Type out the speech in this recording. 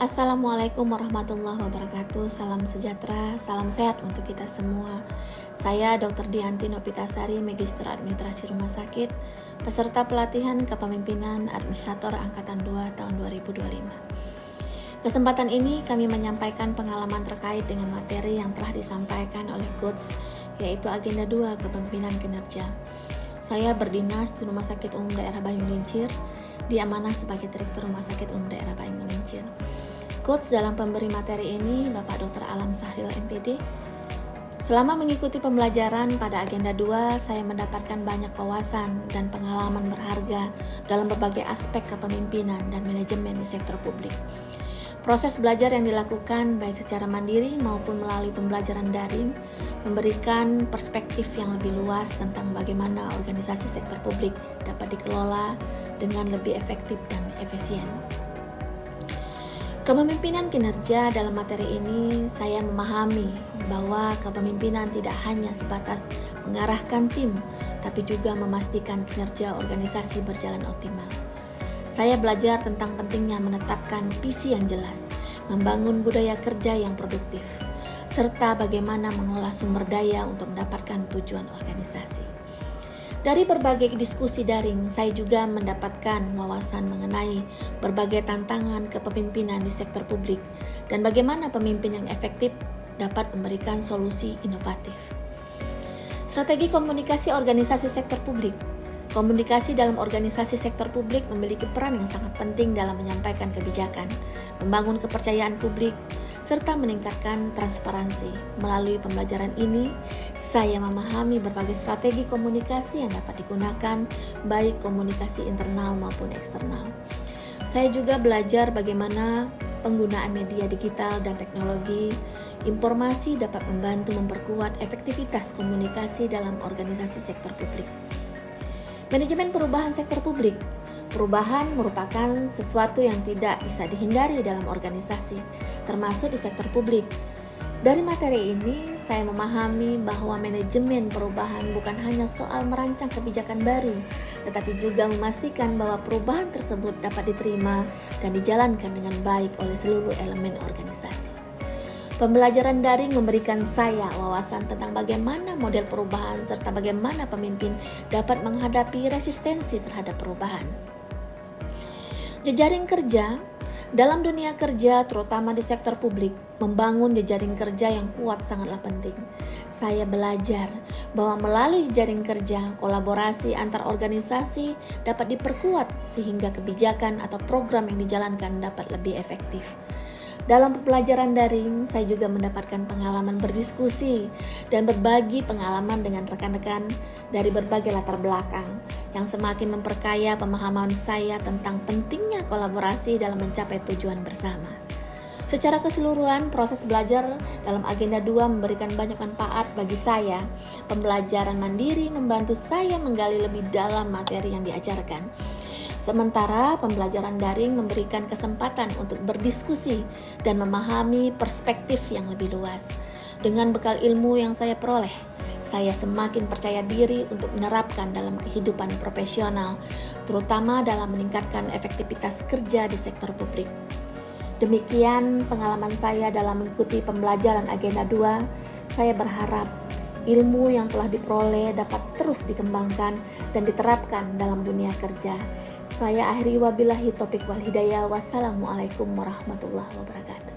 Assalamualaikum warahmatullahi wabarakatuh. Salam sejahtera, salam sehat untuk kita semua. Saya Dr. Dianti Nopitasari, Magister Administrasi Rumah Sakit, peserta pelatihan kepemimpinan Administrator Angkatan 2 tahun 2025. Kesempatan ini kami menyampaikan pengalaman terkait dengan materi yang telah disampaikan oleh Coach, yaitu Agenda 2 Kepemimpinan Kinerja. Saya berdinas di Rumah Sakit Umum Daerah Banyung Lincir, diamanah sebagai Direktur Rumah Sakit Umum Daerah Banyung Lincir. Coach dalam pemberi materi ini Bapak Dr. Alam Sahril MPD. Selama mengikuti pembelajaran pada Agenda 2, saya mendapatkan banyak wawasan dan pengalaman berharga dalam berbagai aspek kepemimpinan dan manajemen di sektor publik. Proses belajar yang dilakukan baik secara mandiri maupun melalui pembelajaran daring memberikan perspektif yang lebih luas tentang bagaimana organisasi sektor publik dapat dikelola dengan lebih efektif dan efisien. Kepemimpinan kinerja dalam materi ini saya memahami bahwa kepemimpinan tidak hanya sebatas mengarahkan tim, tapi juga memastikan kinerja organisasi berjalan optimal. Saya belajar tentang pentingnya menetapkan visi yang jelas, membangun budaya kerja yang produktif, serta bagaimana mengelola sumber daya untuk mendapatkan tujuan organisasi. Dari berbagai diskusi daring, saya juga mendapatkan wawasan mengenai berbagai tantangan kepemimpinan di sektor publik dan bagaimana pemimpin yang efektif dapat memberikan solusi inovatif. Strategi komunikasi organisasi sektor publik. Komunikasi dalam organisasi sektor publik memiliki peran yang sangat penting dalam menyampaikan kebijakan, membangun kepercayaan publik, serta meningkatkan transparansi. Melalui pembelajaran ini, saya memahami berbagai strategi komunikasi yang dapat digunakan, baik komunikasi internal maupun eksternal. Saya juga belajar bagaimana penggunaan media digital dan teknologi informasi dapat membantu memperkuat efektivitas komunikasi dalam organisasi sektor publik. Manajemen perubahan sektor publik. Perubahan merupakan sesuatu yang tidak bisa dihindari dalam organisasi, termasuk di sektor publik. Dari materi ini, saya memahami bahwa manajemen perubahan bukan hanya soal merancang kebijakan baru, tetapi juga memastikan bahwa perubahan tersebut dapat diterima dan dijalankan dengan baik oleh seluruh elemen organisasi. Pembelajaran daring memberikan saya wawasan tentang bagaimana model perubahan serta bagaimana pemimpin dapat menghadapi resistensi terhadap perubahan. Jejaring kerja. Dalam dunia kerja, terutama di sektor publik, membangun jejaring kerja yang kuat sangatlah penting. Saya belajar bahwa melalui jejaring kerja, kolaborasi antar organisasi dapat diperkuat sehingga kebijakan atau program yang dijalankan dapat lebih efektif. Dalam pembelajaran daring, saya juga mendapatkan pengalaman berdiskusi dan berbagi pengalaman dengan rekan-rekan dari berbagai latar belakang yang semakin memperkaya pemahaman saya tentang pentingnya kolaborasi dalam mencapai tujuan bersama. Secara keseluruhan, proses belajar dalam Agenda 2 memberikan banyak manfaat bagi saya. Pembelajaran mandiri membantu saya menggali lebih dalam materi yang diajarkan. Sementara pembelajaran daring memberikan kesempatan untuk berdiskusi dan memahami perspektif yang lebih luas. Dengan bekal ilmu yang saya peroleh, saya semakin percaya diri untuk menerapkan dalam kehidupan profesional, terutama dalam meningkatkan efektivitas kerja di sektor publik. Demikian pengalaman saya dalam mengikuti pembelajaran Agenda 2. Saya berharap ilmu yang telah diperoleh dapat terus dikembangkan dan diterapkan dalam dunia kerja. Saya akhiri wabillahi taufiq wal hidayah. Wassalamualaikum warahmatullahi wabarakatuh.